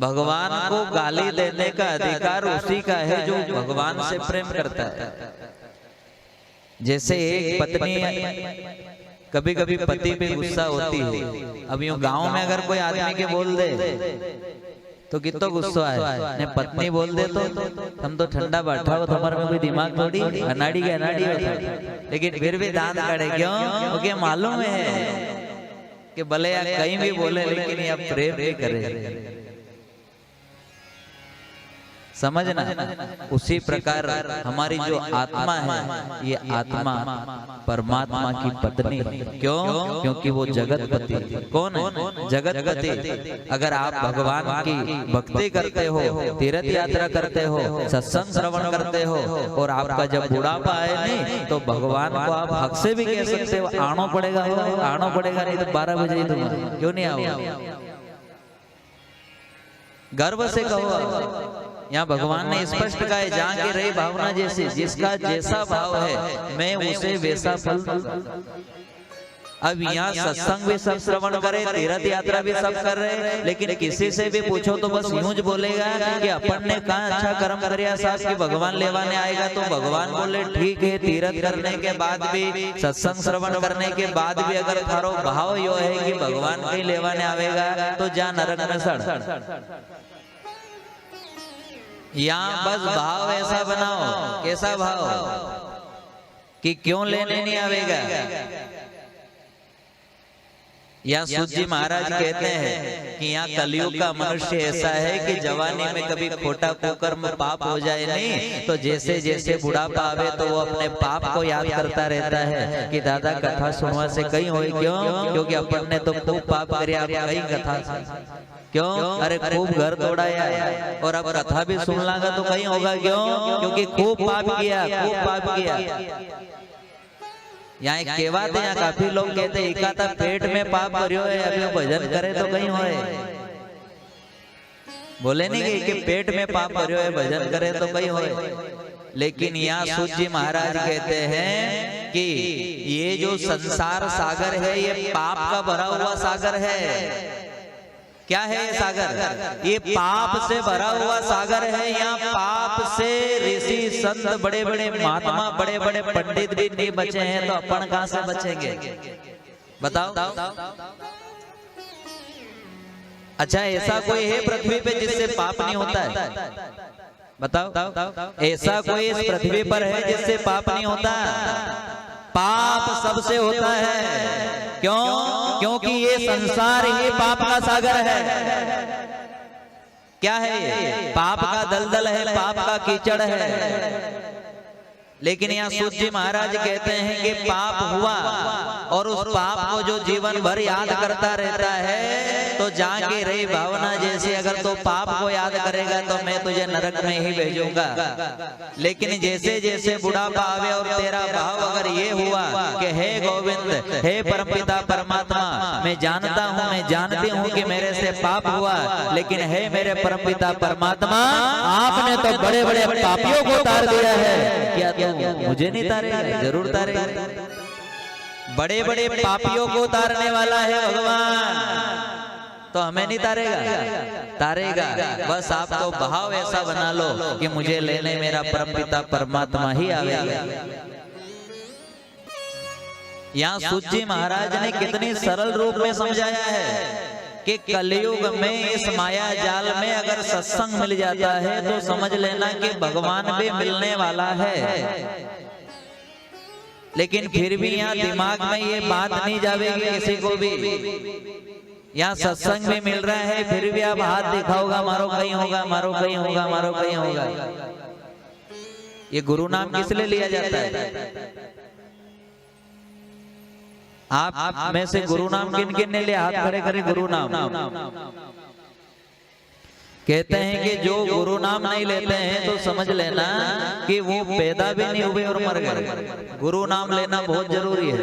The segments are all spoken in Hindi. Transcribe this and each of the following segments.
भगवान को गाली देने का अधिकार उसी का है जो भगवान से प्रेम करता है। जैसे एक पत्नी, कभी कभी पति पे गुस्सा होती है। अब यूं गांव में अगर कोई आदमी के बोल दे तो कितना गुस्सा है, ने पत्नी बोल दे तो हम तो ठंडा बैठा हो, हमारे में कोई दिमाग थोड़ी, अनाड़ी के अनाड़ी होता, लेकिन फिर भी दांत कड़े क्यों? क्योंकि मालूम है कि भले या कहीं भी बोले लेकिन ये प्रेम भी करे। समझना, उसी प्रकार हमारी जो आत्मा है, ये आत्मा परमात्मा की पत्नी है। क्यों? क्योंकि वो जगतपति। कौन है? जगतपति। अगर आप भगवान की भक्ति करते हो, तीर्थ यात्रा करते हो, सत्संग श्रवण करते हो, और आपका जब बुढ़ापा आए नहीं तो भगवान को आप हक से भी कह सकते हो आना पड़ेगा, आना पड़ेगा, नहीं तो 12 बजे तुम्हारा क्यों नहीं आओ? गर्व से कहो। यहाँ भगवान ने स्पष्ट कहा है, जहाँ की रही भावना जैसी, जिसका जैसा भाव है मैं उसे वैसा फल। अब यहाँ सत्संग भी सब श्रवण करे, तीर्थ यात्रा भी सब कर रहे, लेकिन किसी से भी पूछो तो बस यूं ज बोलेगा कि अपन ने कहा अच्छा कर्म करिया साहब कि भगवान लेवाने आएगा। तो भगवान बोले ठीक है, तीर्थ करने के बाद भी, सत्संग श्रवण करने के बाद भी अगर थारो भाव यो है कि भगवान कहीं लेवाने आवेगा तो जा नरक में सड़। यहाँ बस भाव ऐसा बनाओ, कैसा भाव कि क्यों लेने नहीं आवेगा। यहाँ सूत जी महाराज कहते हैं कि यहाँ कलयुग का मनुष्य ऐसा है कि जवानी में कभी खोटा कुकर्म पाप हो जाए नहीं तो जैसे जैसे बुढ़ापा आवे तो वो अपने पाप को याद करता रहता है कि दादा कथा सुनवा से कहीं हो। क्यों? क्योंकि अपन ने तो खूब पाप करे, आप कहीं कथा क्यों? अरे खूब घर तोड़ाया और अब कथा भी सुन लागा तो कहीं होगा। क्यों? क्योंकि खूब पाप किया, खूब पाप किया। यहाँ एक कहावत है, यहाँ काफी लोग कहते हैं एकाता पेट में पाप करियो है, अभी भजन करे तो कहीं होए। बोले नहीं कि पेट में पाप करियो है, भजन करे तो कहीं होए। लेकिन यहाँ सूत जी महाराज कहते हैं कि ये जो संसार सागर है ये पाप का भरा हुआ सागर है। क्या है ये सागर? ये पाप से भरा हुआ सागर है। यहाँ पाप से ऋषि संत, बड़े बड़े महात्मा, बड़े बड़े पंडित भी नहीं बचे हैं, तो अपन कहां से बचेंगे बताओ? अच्छा, ऐसा कोई है पृथ्वी पे जिससे पाप नहीं होता है? बताओ, ऐसा कोई इस पृथ्वी पर है जिससे पाप नहीं होता? पाप सबसे होता है। क्यों? क्योंकि ये संसार ही पाप का सागर है। क्या है ये? पाप का दलदल है, पाप का कीचड़ है। लेकिन यहाँ सूत जी महाराज कहते हैं कि पाप हुआ और उस पाप को जो जीवन भर याद करता रहता है तो जाके रही भावना जैसे, अगर तो पाप को याद करेगा तो मैं तुझे नरक में ही भेजूंगा। लेकिन जैसे जैसे बुढ़ापा आवे और तेरा भाव अगर ये हुआ कि हे गोविंद, हे परमपिता परमात्मा, मैं जानता हूँ, मैं जानती हूँ कि मेरे से पाप हुआ, लेकिन हे मेरे परमपिता परमात्मा, आपने तो बड़े बड़े पापियों को तार दिया है, क्या तू मुझे नहीं तारेगा? जरूर तारेगा। बड़े बड़े पापियों को तारने वाला है भगवान, तो हमें नहीं तारेगा? तारेगा। बस आप तो भाव ऐसा बना लो कि मुझे लेने मेरा परमपिता परमात्मा ही आवेगा। यहाँ सूत जी महाराज ने कितनी सरल रूप में समझाया है कि कलयुग में इस माया जाल में अगर सत्संग मिल जाता है तो समझ लेना कि भगवान भी मिलने वाला है। लेकिन फिर भी यहाँ दिमाग में ये बात नहीं जाएगी किसी को भी। यहाँ सत्संग भी मिल रहा है फिर भी आप हाथ दिखाओगा, मारो कहीं होगा, मारो कहीं होगा, मारो कहीं होगा। ये गुरु नाम किस लिए लिया जाता है? आप में से गुरु नाम किन किन ने लिया? हाथ खड़े करें। गुरु नाम कहते हैं कि जो गुरु नाम नहीं लेते हैं तो समझ लेना कि वो पैदा भी नहीं हुए और मर गए। गुरु नाम लेना बहुत जरूरी है।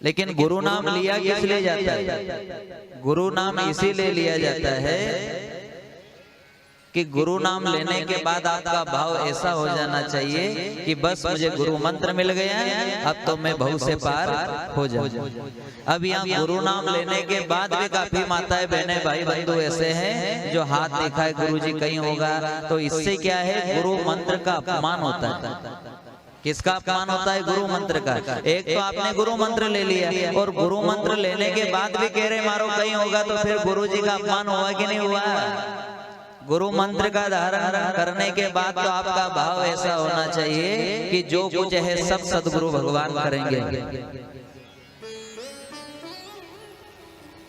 लेकिन गुरु नाम लिया किस लिए जाता है? गुरु नाम इसीलिए लिया जाता है कि गुरु नाम लेने के बाद आपका भाव ऐसा हो जाना चाहिए कि बस मुझे गुरु मंत्र मिल गया, अब तो मैं भव से पार हो जाऊं। अब यहाँ गुरु नाम लेने के बाद भी काफी माताएं बहनें भाई बंधु ऐसे हैं जो हाथ दिखाए गुरु जी कहीं होगा, तो इससे क्या है, गुरु मंत्र का अपमान होता है। किसका अपमान होता है? गुरु मंत्र का। एक तो आपने गुरु मंत्र ले लिया और गुरु मंत्र लेने के बाद भी कह रहे मारो कहीं होगा, तो फिर गुरु जी का अपमान हुआ कि नहीं हुआ? गुरु मंत्र का धारण करने के बाद तो आपका भाव ऐसा होना चाहिए कि जो कुछ है सब सदगुरु भगवान करेंगे।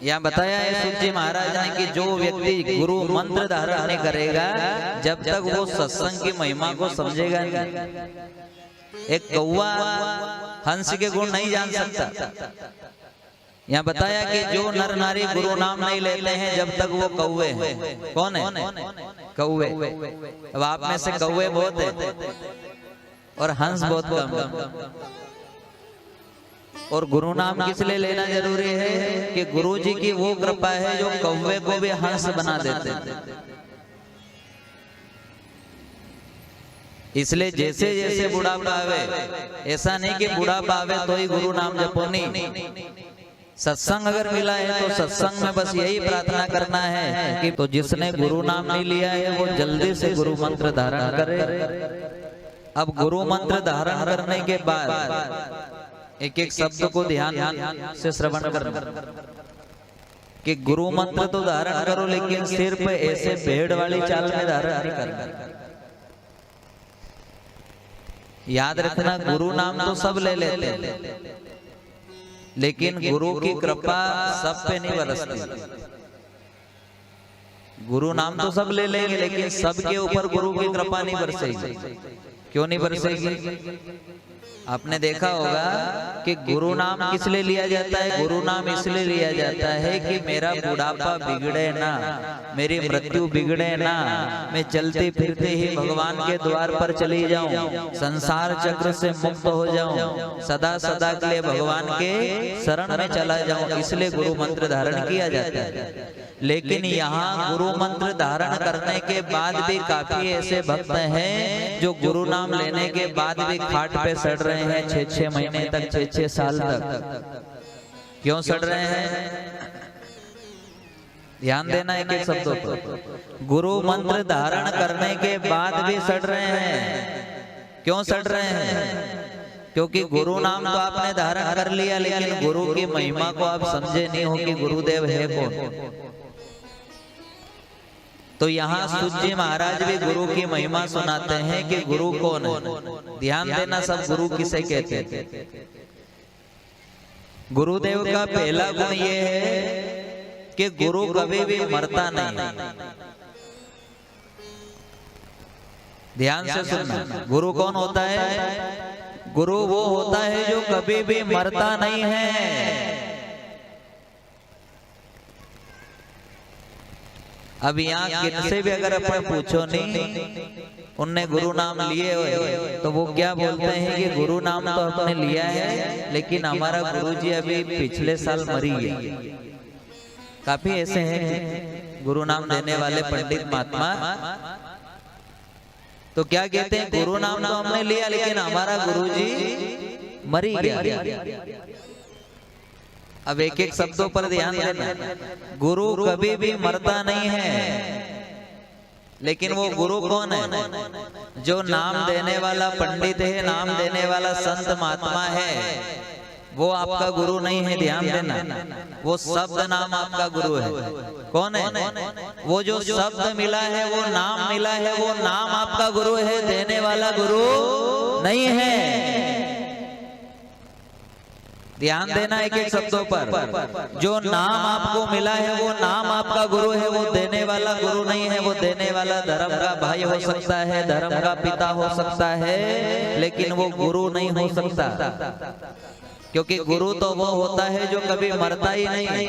यहाँ बताया है सूत जी महाराज ने कि जो व्यक्ति गुरु मंत्र धारण नहीं करेगा जब तक वो सत्संग की महिमा को समझेगा नहीं। एक कौवा हंस के गुण नहीं जान सकता। यहाँ बताया कि जो नर नारी गुरु नाम नहीं लेते हैं जब तक वो कौवे हैं। कौन है? कौवे। अब आप में से कौवे बहुत है और हंस बहुत कम है। और गुरु नाम किस लिए लेना जरूरी है कि गुरु जी की वो कृपा है जो कौवे को भी हंस बना देते हैं। इसलिए जैसे जैसे बुढ़ापा आवे, ऐसा नहीं कि बुढ़ापा आवे तो ही गुरु नाम जपो, नहीं। सत्संग अगर मिला है तो सत्संग में बस यही प्रार्थना करना है कि तो जिसने गुरु नाम नहीं लिया है वो जल्दी से गुरु मंत्र धारण करे। अब गुरु मंत्र धारण करने के बाद एक एक शब्द को ध्यान से श्रवण करना कि गुरु मंत्र तो धारण करो लेकिन सिर्फ ऐसे भेड़ वाली चाल में धारण नहीं करना। याद रखना, गुरु नाम तो सब ले लेते हैं लेकिन गुरु की कृपा सब पे नहीं बरसती। गुरु नाम तो सब ले लेंगे लेकिन सबके ऊपर गुरु की कृपा नहीं बरसेगी। क्यों नहीं बरसेगी? आपने देखा होगा कि गुरु नाम किस लिए लिया जाता है? गुरु नाम इसलिए लिया जाता है कि मेरा बुढ़ापा बिगड़े ना, मेरी मृत्यु बिगड़े ना, मैं चलते फिरते ही भगवान के द्वार पर चली जाऊं, संसार चक्र से मुक्त हो जाऊं, सदा सदा के लिए भगवान के शरण में चला जाऊं, इसलिए गुरु मंत्र धारण किया जाता है। लेकिन यहाँ गुरु मंत्र धारण करने के बाद भी काफी ऐसे भक्त हैं जो गुरु नाम लेने के बाद भी खाट पे सड़ रहे हैं 6-6 महीने तक, 6-6 साल तक। क्यों सड़ रहे हैं? ध्यान देना एक एक शब्दों पर। गुरु मंत्र धारण करने के बाद भी सड़ रहे हैं। क्यों सड़ रहे हैं? क्योंकि गुरु नाम तो आपने धारण कर लिया लेकिन गुरु की महिमा को आप समझे नहीं हो कि गुरुदेव है कौन। तो यहाँ सूत जी महाराज भी गुरु की महिमा सुनाते हैं कि गुरु कौन है। ध्यान देना, सब गुरु किसे कहते हैं। गुरुदेव का पहला गुण ये है कि गुरु कभी भी मरता नहीं। ध्यान से सुनना, गुरु कौन होता है? गुरु वो होता है जो कभी भी मरता नहीं है। अब यहाँ किनसे भी अगर अपन पूछो नहीं, उनने गुरु नाम लिए हुए तो वो क्या बोलते हैं कि गुरु नाम तो आपने लिया है लेकिन हमारा गुरुजी अभी पिछले साल मरी है। काफी ऐसे हैं गुरु नाम देने वाले पंडित महात्मा, तो क्या कहते हैं, गुरु नाम तो हमने लिया लेकिन हमारा गुरुजी मरी गया। अब एक एक शब्दों पर ध्यान देना। गुरु कभी भी मरता नहीं है लेकिन वो गुरु कौन है? जो नाम देने वाला पंडित है, नाम देने वाला संत महात्मा है, वो आपका गुरु नहीं है। ध्यान देना, वो शब्द नाम आपका गुरु है। कौन है? वो जो शब्द मिला है, वो नाम मिला है, वो नाम आपका गुरु है, देने वाला गुरु नहीं है। ध्यान देना एक एक शब्दों पर। जो नाम आपको मिला है वो नाम आपका गुरु है, वो देने वाला गुरु नहीं है। वो देने वाला धर्म का भाई हो सकता है, धर्म का पिता हो सकता है, लेकिन वो गुरु नहीं हो सकता। क्योंकि गुरु तो वो होता है जो कभी मरता ही नहीं।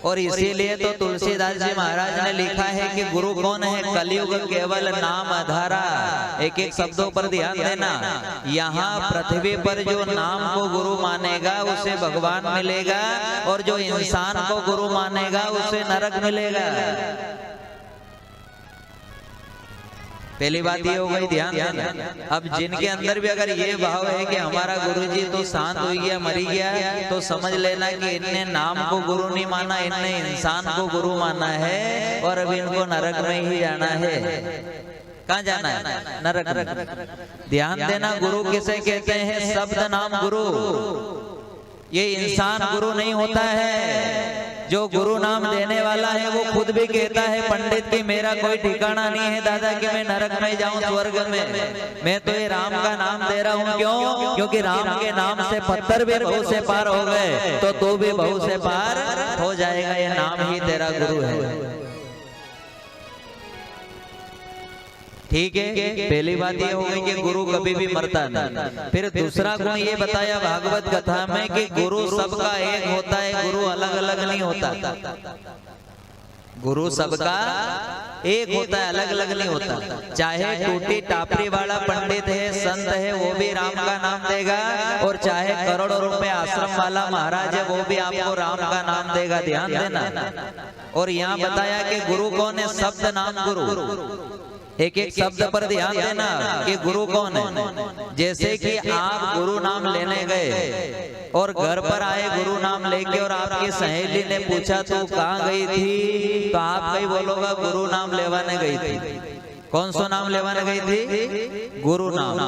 और इसीलिए तो तुलसीदास जी महाराज ने लिखा है कि गुरु कौन है? कलयुग केवल नाम आधारा। एक एक शब्दों पर ध्यान देना। यहाँ पृथ्वी पर जो नाम को गुरु मानेगा उसे भगवान मिलेगा, और जो इंसान को गुरु मानेगा उसे नरक मिलेगा। पहली बात ये हो गई, ध्यान देना। अब जिनके अंदर भी अगर ये भाव है कि हमारा गुरुजी तो शांत हो गया, मरी गया, तो समझ लेना कि इनने नाम को गुरु नहीं माना, इनने इंसान को गुरु माना है और अब इनको नरक में ही जाना है। कहाँ जाना है? नरक। ध्यान देना, गुरु किसे कहते हैं? शब्द नाम गुरु। ये इंसान गुरु नहीं होता है। जो गुरु नाम देने वाला है वो खुद भी कहता है पंडित कि मेरा कोई ठिकाना नहीं है दादा कि मैं नरक में जाऊं स्वर्ग में, मैं तो ये राम का नाम दे रहा हूं। क्यों? क्योंकि राम के नाम से पत्थर भी बहु से पार हो गए तो तू भी बहु से पार हो जाएगा। ये नाम ही तेरा गुरु है। ठीक है, पहली बात ये हो गई कि गुरु कभी भी मरता नहीं। फिर दूसरा गुण ये बताया भागवत कथा में कि गुरु सबका एक होता है, गुरु अलग अलग नहीं होता। गुरु सबका एक होता है, अलग अलग नहीं होता। चाहे टूटी टापरी वाला पंडित है, संत है, वो भी राम का नाम देगा, और चाहे करोड़ों रुपए आश्रम वाला महाराज है, वो भी आपको राम का नाम देगा। ध्यान देना। और यहाँ बताया कि गुरु कौन है? शब्द नाम गुरु। एक एक शब्द पर ध्यान देना कि गुरु कौन है। जैसे कि आप गुरु नाम लेने गए और घर पर आए गुरु नाम लेके, और आपकी सहेली ने पूछा तू कहाँ गई थी, तो आप कहीं बोलोगा गुरु नाम लेवाने गई थी। कौन सा नाम लेवाने गई थी? गुरु नाम।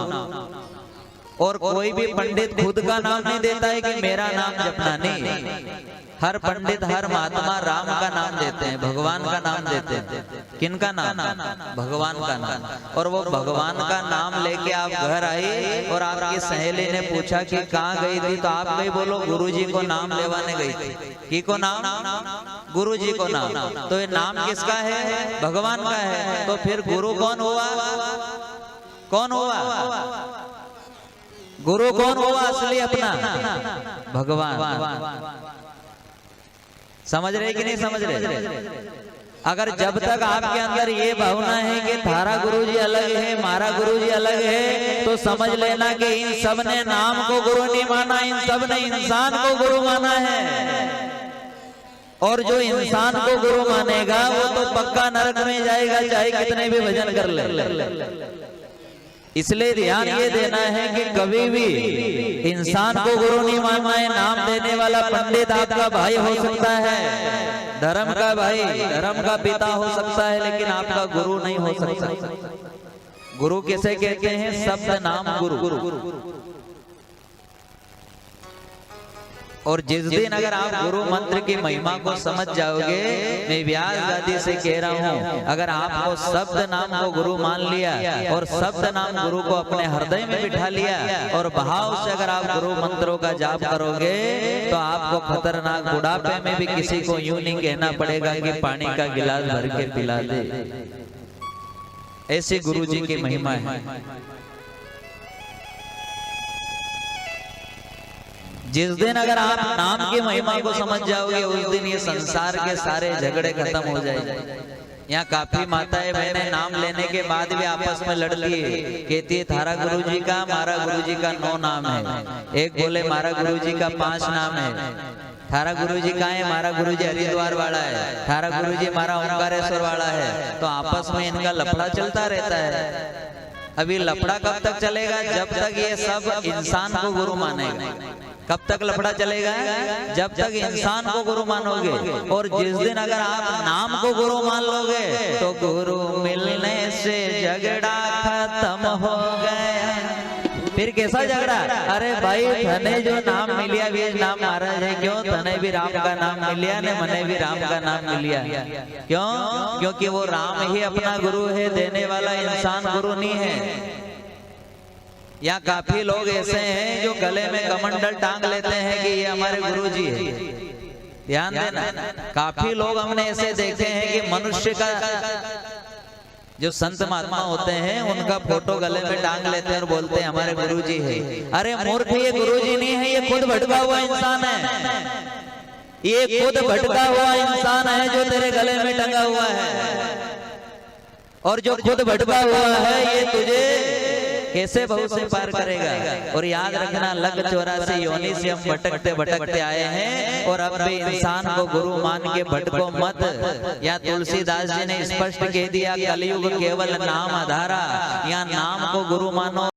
और कोई भी पंडित खुद का नाम नहीं देता है कि मेरा नाम जपना, नहीं। हर पंडित, हर महात्मा राम का नाम देते हैं, भगवान का नाम देते हैं। किनका नाम? भगवान का नाम। और वो भगवान का नाम लेके आप घर आए और आपकी सहेली ने पूछा कि कहाँ गई थी, तो आप कहीं बोलो गुरुजी को नाम लेवाने गई थी। की को नाम? गुरुजी को नाम। तो ये नाम किसका है? भगवान का है। तो फिर गुरु कौन हुआ? कौन हुआ? गुरु कौन हुआ असली अपना? भगवान। समझ रहे कि नहीं समझ रहे? अगर जब तक आपके अंदर ये भावना है कि थारा गुरुजी अलग है, हमारा गुरुजी अलग है, तो समझ लेना कि इन सब ने नाम को गुरु नहीं माना, इन सब ने इंसान को गुरु माना है। और जो इंसान को गुरु मानेगा वो तो पक्का नरक में जाएगा, चाहे कितने भी भजन कर ले। इसलिए ध्यान ये देना है कि कभी भी इंसान को गुरु नहीं मानना है। नाम देने वाला पंडित आपका भाई हो सकता है, धर्म का भाई, धर्म का पिता हो सकता है, लेकिन आपका गुरु नहीं हो सकता। गुरु किसे कहते हैं? शब्द नाम गुरु। और जिस दिन अगर आप गुरु मंत्र की महिमा को समझ जाओगे, मैं व्यास गादी से कह रहा हूँ, अगर आपको शब्द नाम को गुरु मान लिया और शब्द नाम गुरु को अपने हृदय में बिठा लिया और भाव से अगर आप गुरु मंत्रों का जाप करोगे, तो आपको खतरनाक बुढ़ापे में भी किसी को यूं नहीं कहना पड़ेगा कि पानी का गिलास भर के पिला दे। ऐसी गुरु जी की महिमा है। जिस दिन अगर आप नाम की महिमा को समझ जाओगे, उस दिन ये संसार के सारे झगड़े खत्म हो जाएंगे। यहाँ काफी माताएं बहनें नाम लेने के बाद भी आपस में लड़ती है, कहती है थारा गुरुजी का, हमारा गुरुजी का 9 नाम है। एक बोले हमारा गुरुजी का 5 नाम है। थारा गुरुजी का है? हमारा गुरुजी हरिद्वार वाला है। थारा गुरुजी हमारा ओंकारेश्वर वाला है। तो आपस में इनका लफड़ा चलता रहता है। अभी लफड़ा कब तक चलेगा? जब तक ये सब इंसान को गुरु मानेगा। कब तक लफड़ा चलेगा? जब तक इंसान को गुरु मानोगे। और जिस दिन अगर आप नाम को गुरु मान लोगे, तो गुरु मिलने से झगड़ा खत्म हो गया। फिर कैसा झगड़ा? अरे भाई थने जो नाम मिलिया वे नाम महाराज है, क्यों? तने भी राम का नाम मिलिया ने, मने भी राम का नाम मिलिया। क्यों? क्योंकि वो राम ही अपना गुरु है, देने वाला इंसान गुरु नहीं है। यहाँ काफी लोग ऐसे हैं जो गले में कमंडल टांग लेते हैं कि ये हमारे गुरुजी है। ध्यान देना, काफी लोग हमने ऐसे देखे हैं कि मनुष्य का जो संत महात्मा होते हैं उनका फोटो गले में टांग लेते हैं और बोलते हैं हमारे गुरुजी है। अरे मूर्ख, ये गुरुजी नहीं है, ये खुद भटका हुआ इंसान है। ये खुद भटका हुआ इंसान है जो तेरे गले में टंगा हुआ है। और जो खुद भटका हुआ है ये तुझे कैसे भव से पार करेगा। और याद रखना, लग 84 योनि से हम भटकते भटकते आए हैं, और अब भी इंसान को गुरु मान के भटको मत। या तुलसीदास जी ने स्पष्ट कह दिया, कलयुग केवल नाम आधारा, या नाम को गुरु मानो।